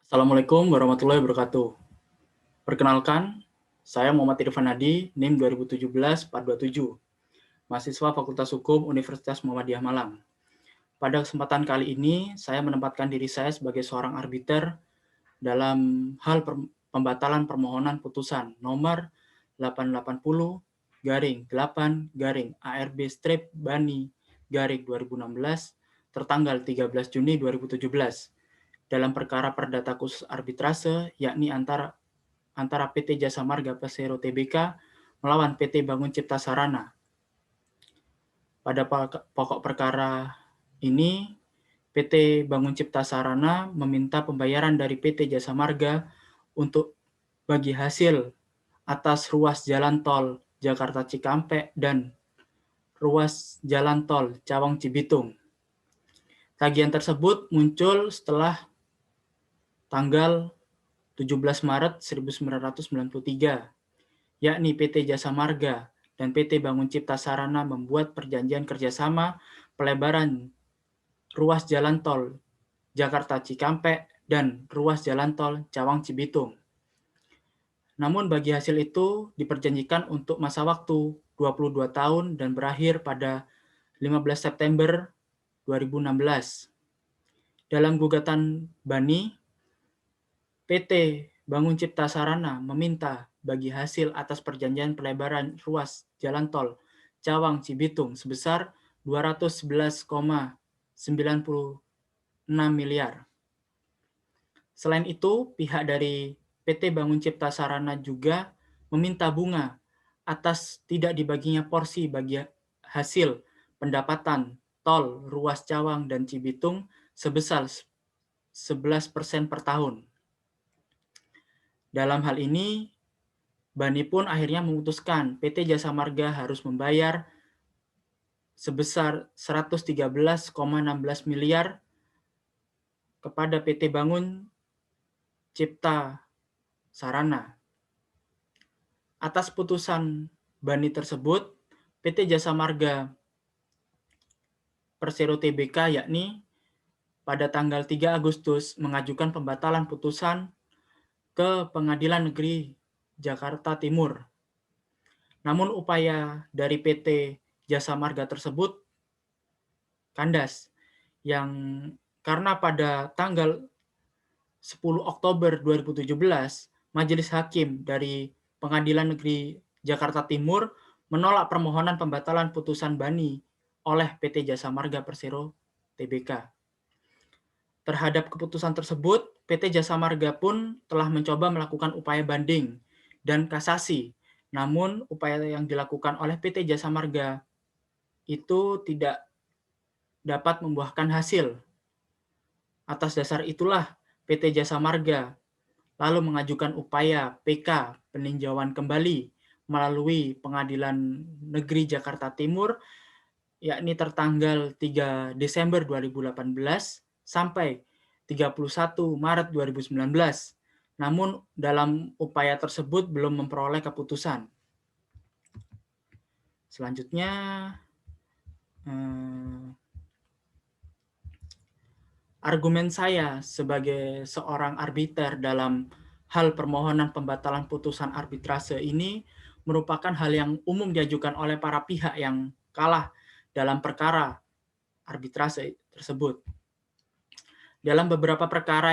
Assalamualaikum warahmatullahi wabarakatuh. Perkenalkan, saya Muhammad Irfan Hadi, NIM 2017-427, mahasiswa Fakultas Hukum Universitas Muhammadiyah Malang. Pada kesempatan kali ini, saya menempatkan diri saya sebagai seorang arbiter dalam hal pembatalan permohonan putusan nomor 880-ARB-BANI-2016 tertanggal 13 Juni 2017 dalam perkara perdata khusus arbitrase, yakni antara PT Jasa Marga Persero Tbk melawan PT Bangun Cipta Sarana. Pada pokok perkara ini, PT Bangun Cipta Sarana meminta pembayaran dari PT Jasa Marga untuk bagi hasil atas ruas jalan tol Jakarta Cikampek dan ruas jalan tol Cawang Cibitung. Tagihan tersebut muncul setelah tanggal 17 Maret 1993, yakni PT Jasa Marga dan PT Bangun Cipta Sarana membuat perjanjian kerjasama pelebaran ruas jalan tol Jakarta Cikampek dan ruas jalan tol Cawang Cibitung. Namun bagi hasil itu diperjanjikan untuk masa waktu 22 tahun dan berakhir pada 15 September 2016. Dalam gugatan BANI, PT Bangun Cipta Sarana meminta bagi hasil atas perjanjian pelebaran ruas jalan tol Cawang Cibitung sebesar 211,96 miliar. Selain itu, pihak dari PT Bangun Cipta Sarana juga meminta bunga atas tidak dibaginya porsi bagi hasil pendapatan tol ruas Cawang dan Cibitung sebesar 11% per tahun. Dalam hal ini, BANI pun akhirnya memutuskan PT Jasa Marga harus membayar sebesar 113,16 miliar kepada PT Bangun Cipta Sarana. Atas putusan BANI tersebut, PT Jasa Marga Persero Tbk yakni pada tanggal 3 Agustus mengajukan pembatalan putusan ke Pengadilan Negeri Jakarta Timur. Namun upaya dari PT Jasa Marga tersebut kandas, yang karena pada tanggal 10 Oktober 2017, Majelis Hakim dari Pengadilan Negeri Jakarta Timur menolak permohonan pembatalan putusan BANI oleh PT Jasa Marga Persero Tbk. Terhadap keputusan tersebut, PT Jasa Marga pun telah mencoba melakukan upaya banding dan kasasi. Namun, upaya yang dilakukan oleh PT Jasa Marga itu tidak dapat membuahkan hasil. Atas dasar itulah, PT Jasa Marga lalu mengajukan upaya PK peninjauan kembali melalui Pengadilan Negeri Jakarta Timur, yakni tertanggal 3 Desember 2018 sampai 31 Maret 2019. Namun dalam upaya tersebut belum memperoleh keputusan. Selanjutnya, argumen saya sebagai seorang arbiter dalam hal permohonan pembatalan putusan arbitrase ini merupakan hal yang umum diajukan oleh para pihak yang kalah dalam perkara arbitrase tersebut. Dalam beberapa perkara,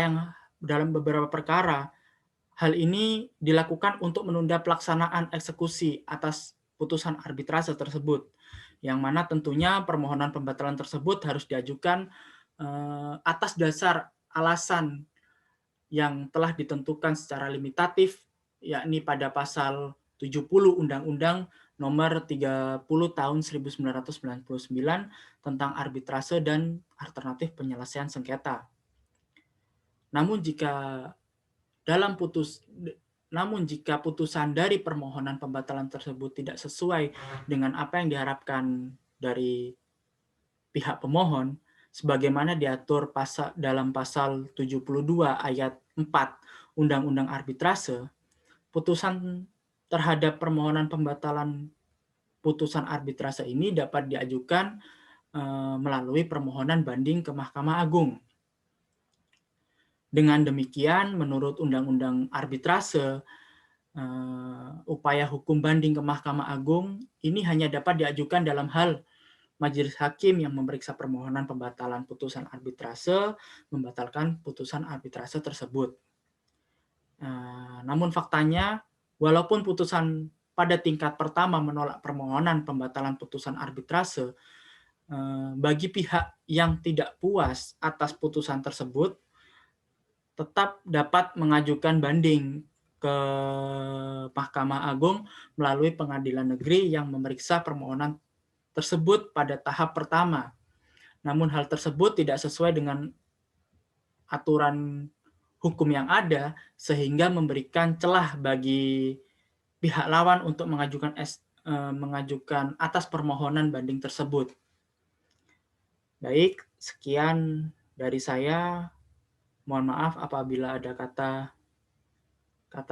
hal ini dilakukan untuk menunda pelaksanaan eksekusi atas putusan arbitrase tersebut, yang mana tentunya permohonan pembatalan tersebut harus diajukan atas dasar alasan yang telah ditentukan secara limitatif, yakni pada pasal 70 Undang-Undang Nomor 30 Tahun 1999 tentang arbitrase dan alternatif penyelesaian sengketa. Namun jika putusan dari permohonan pembatalan tersebut tidak sesuai dengan apa yang diharapkan dari pihak pemohon, sebagaimana diatur dalam pasal 72 ayat 4 Undang-Undang Arbitrase, putusan terhadap permohonan pembatalan putusan arbitrase ini dapat diajukan melalui permohonan banding ke Mahkamah Agung. Dengan demikian, menurut Undang-Undang Arbitrase, upaya hukum banding ke Mahkamah Agung ini hanya dapat diajukan dalam hal majelis hakim yang memeriksa permohonan pembatalan putusan arbitrase membatalkan putusan arbitrase tersebut. Namun faktanya, walaupun putusan pada tingkat pertama menolak permohonan pembatalan putusan arbitrase, bagi pihak yang tidak puas atas putusan tersebut, tetap dapat mengajukan banding ke Mahkamah Agung melalui pengadilan negeri yang memeriksa permohonan tersebut pada tahap pertama. Namun hal tersebut tidak sesuai dengan aturan hukum yang ada, sehingga memberikan celah bagi pihak lawan untuk mengajukan atas permohonan banding tersebut. Baik, sekian dari saya. Mohon maaf apabila ada kata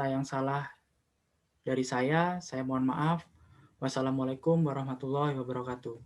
yang salah dari saya mohon maaf. Wassalamualaikum warahmatullahi wabarakatuh.